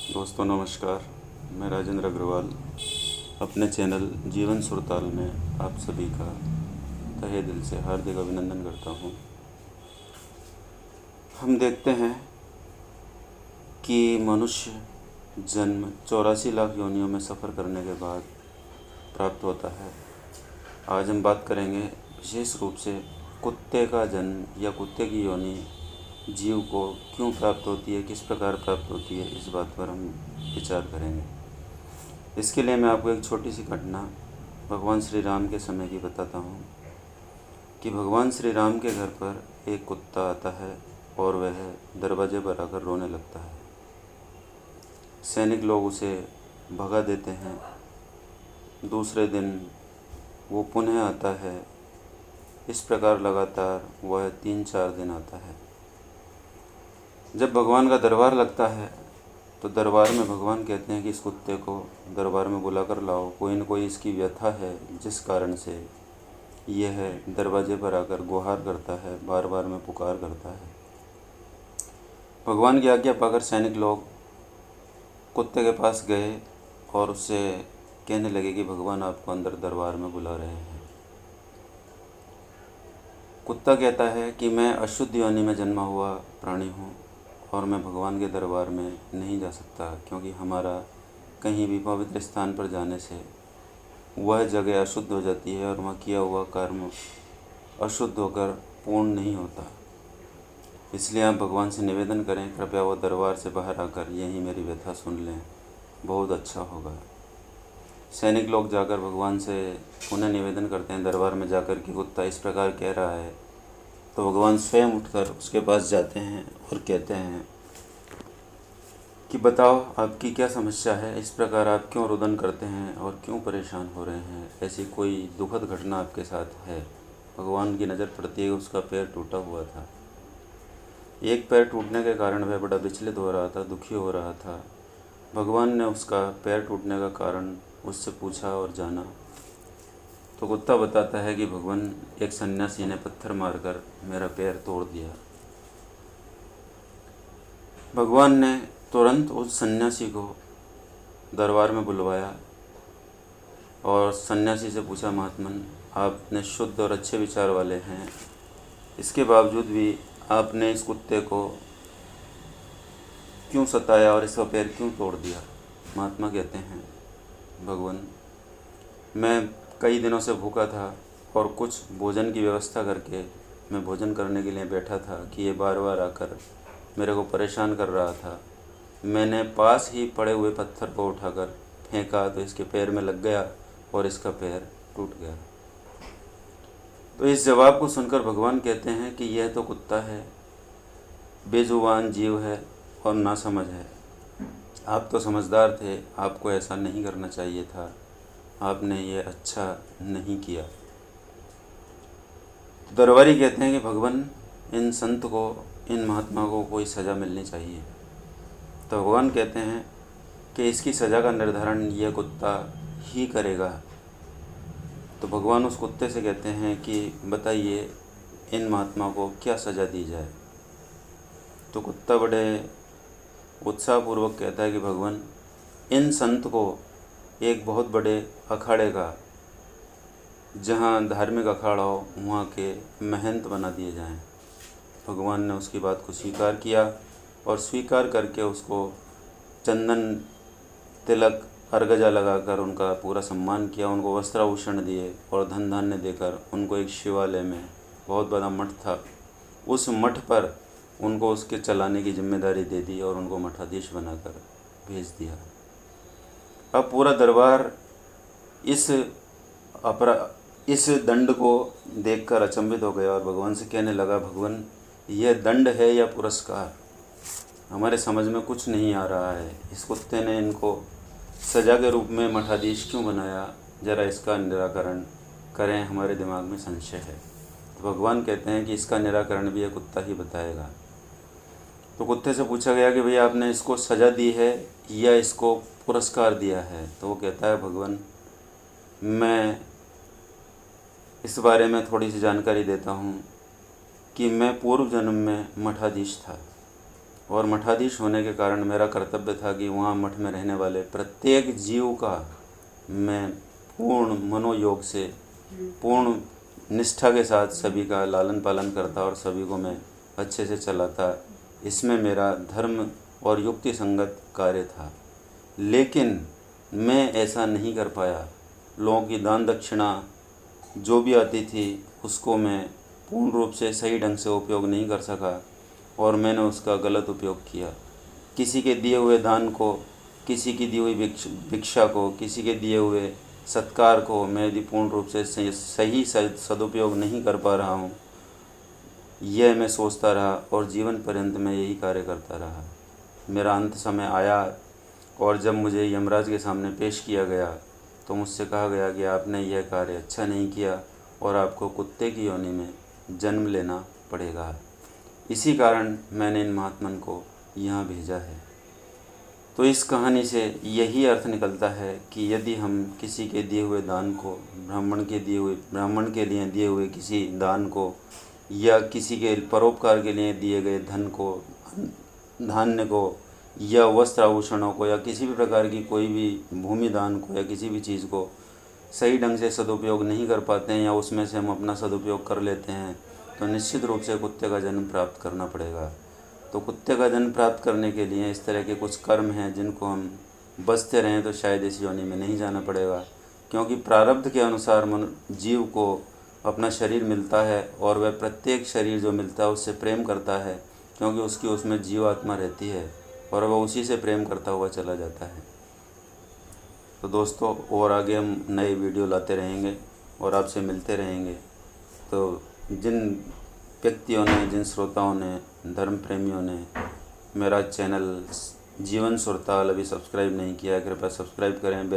दोस्तों नमस्कार। मैं राजेंद्र अग्रवाल अपने चैनल जीवन सुरताल में आप सभी का तहे दिल से हार्दिक अभिनंदन करता हूँ। हम देखते हैं कि मनुष्य जन्म 84 लाख योनियों में सफ़र करने के बाद प्राप्त होता है। आज हम बात करेंगे विशेष रूप से कुत्ते का जन्म या कुत्ते की योनि जीव को क्यों प्राप्त होती है, किस प्रकार प्राप्त होती है, इस बात पर हम विचार करेंगे। इसके लिए मैं आपको एक छोटी सी घटना भगवान श्री राम के समय की बताता हूँ कि भगवान श्री राम के घर पर एक कुत्ता आता है और वह दरवाजे पर आकर रोने लगता है। सैनिक लोग उसे भगा देते हैं। दूसरे दिन वो पुनः आता है। इस प्रकार लगातार वह 3-4 दिन आता है। जब भगवान का दरबार लगता है तो दरबार में भगवान कहते हैं कि इस कुत्ते को दरबार में बुला कर लाओ, कोई न कोई इसकी व्यथा है जिस कारण से यह दरवाजे पर आकर गुहार करता है, बार बार में पुकार करता है। भगवान की आज्ञा पाकर सैनिक लोग कुत्ते के पास गए और उससे कहने लगे कि भगवान आपको अंदर दरबार में बुला रहे हैं। कुत्ता कहता है कि मैं अशुद्ध योनि में जन्मा हुआ प्राणी हूँ और मैं भगवान के दरबार में नहीं जा सकता, क्योंकि हमारा कहीं भी पवित्र स्थान पर जाने से वह जगह अशुद्ध हो जाती है और वहाँ किया हुआ कर्म अशुद्ध होकर पूर्ण नहीं होता। इसलिए आप भगवान से निवेदन करें, कृपया वो दरबार से बाहर आकर यहीं मेरी व्यथा सुन लें, बहुत अच्छा होगा। सैनिक लोग जाकर भगवान से पुनः निवेदन करते हैं दरबार में जाकर कि कुत्ता इस प्रकार कह रहा है। तो भगवान स्वयं उठकर उसके पास जाते हैं और कहते हैं कि बताओ आपकी क्या समस्या है, इस प्रकार आप क्यों रुदन करते हैं और क्यों परेशान हो रहे हैं, ऐसी कोई दुखद घटना आपके साथ है। भगवान की नज़र पड़ती है, उसका पैर टूटा हुआ था। एक पैर टूटने के कारण वह बड़ा विचलित हो रहा था, दुखी हो रहा था। भगवान ने उसका पैर टूटने का कारण उससे पूछा और जाना तो कुत्ता बताता है कि भगवान एक सन्यासी ने पत्थर मारकर मेरा पैर तोड़ दिया। भगवान ने तुरंत उस सन्यासी को दरबार में बुलवाया और सन्यासी से पूछा, महात्मन आपने शुद्ध और अच्छे विचार वाले हैं, इसके बावजूद भी आपने इस कुत्ते को क्यों सताया और इसका पैर क्यों तोड़ दिया। महात्मा कहते हैं, भगवान मैं कई दिनों से भूखा था और कुछ भोजन की व्यवस्था करके मैं भोजन करने के लिए बैठा था कि ये बार बार आकर मेरे को परेशान कर रहा था। मैंने पास ही पड़े हुए पत्थर को उठाकर फेंका तो इसके पैर में लग गया और इसका पैर टूट गया। तो इस जवाब को सुनकर भगवान कहते हैं कि यह तो कुत्ता है, बेजुबान जीव है और नासमझ है। आप तो समझदार थे, आपको ऐसा नहीं करना चाहिए था, आपने ये अच्छा नहीं किया। तो दरबारी कहते हैं कि भगवान इन संत को, इन महात्मा को कोई सज़ा मिलनी चाहिए। तो भगवान कहते हैं कि इसकी सज़ा का निर्धारण यह कुत्ता ही करेगा। तो भगवान उस कुत्ते से कहते हैं कि बताइए इन महात्मा को क्या सज़ा दी जाए। तो कुत्ता बड़े उत्साहपूर्वक कहता है कि भगवान इन संत को एक बहुत बड़े अखाड़े का, जहाँ धार्मिक अखाड़ा हो, वहाँ के महंत बना दिए जाएं। भगवान ने उसकी बात को स्वीकार किया और स्वीकार करके उसको चंदन तिलक अर्गजा लगाकर उनका पूरा सम्मान किया, उनको वस्त्राभूषण दिए और धन धान्य देकर उनको एक शिवालय में, बहुत बड़ा मठ था, उस मठ पर उनको उसके चलाने की जिम्मेदारी दे दी और उनको मठाधीश बनाकर भेज दिया। अब पूरा दरबार इस दंड को देखकर अचंभित हो गया और भगवान से कहने लगा, भगवान यह दंड है या पुरस्कार, हमारे समझ में कुछ नहीं आ रहा है। इस कुत्ते ने इनको सज़ा के रूप में मठाधीश क्यों बनाया, ज़रा इसका निराकरण करें, हमारे दिमाग में संशय है। तो भगवान कहते हैं कि इसका निराकरण भी यह कुत्ता ही बताएगा। तो कुत्ते से पूछा गया कि भैया आपने इसको सज़ा दी है या इसको पुरस्कार दिया है। तो वो कहता है, भगवान मैं इस बारे में थोड़ी सी जानकारी देता हूँ कि मैं पूर्व जन्म में मठाधीश था और मठाधीश होने के कारण मेरा कर्तव्य था कि वहाँ मठ में रहने वाले प्रत्येक जीव का मैं पूर्ण मनोयोग से, पूर्ण निष्ठा के साथ सभी का लालन पालन करता और सभी को मैं अच्छे से चलाता। इसमें मेरा धर्म और युक्ति संगत कार्य था। लेकिन मैं ऐसा नहीं कर पाया। लोगों की दान दक्षिणा जो भी आती थी उसको मैं पूर्ण रूप से सही ढंग से उपयोग नहीं कर सका और मैंने उसका गलत उपयोग किया। किसी के दिए हुए दान को, किसी की दी हुई भिक्षा को, किसी के दिए हुए सत्कार को मैं यदि पूर्ण रूप से सही सदुपयोग नहीं कर पा रहा हूँ, यह मैं सोचता रहा और जीवन पर्यंत मैं यही कार्य करता रहा। मेरा अंत समय आया और जब मुझे यमराज के सामने पेश किया गया तो मुझसे कहा गया कि आपने यह कार्य अच्छा नहीं किया और आपको कुत्ते की योनि में जन्म लेना पड़ेगा। इसी कारण मैंने इन महात्मन को यहाँ भेजा है। तो इस कहानी से यही अर्थ निकलता है कि यदि हम किसी के दिए हुए दान को, ब्राह्मण के लिए दिए हुए किसी दान को, या किसी के परोपकार के लिए दिए गए धन को, धान्य को, या वस्त्र आभूषणों को, या किसी भी प्रकार की कोई भी भूमि दान को, या किसी भी चीज़ को सही ढंग से सदुपयोग नहीं कर पाते हैं या उसमें से हम अपना सदुपयोग कर लेते हैं, तो निश्चित रूप से कुत्ते का जन्म प्राप्त करना पड़ेगा। तो कुत्ते का जन्म प्राप्त करने के लिए इस तरह के कुछ कर्म हैं जिनको हम बचते रहें तो शायद इस योनि में नहीं जाना पड़ेगा, क्योंकि प्रारब्ध के अनुसार जीव को अपना शरीर मिलता है और वह प्रत्येक शरीर जो मिलता है उससे प्रेम करता है, क्योंकि उसकी उसमें जीवात्मा रहती है और वह उसी से प्रेम करता हुआ चला जाता है। तो दोस्तों, और आगे हम नए वीडियो लाते रहेंगे और आपसे मिलते रहेंगे। तो जिन व्यक्तियों ने, जिन श्रोताओं ने, धर्म प्रेमियों ने मेरा चैनल जीवन सुरताल अभी सब्सक्राइब नहीं किया है, कृपया सब्सक्राइब करें।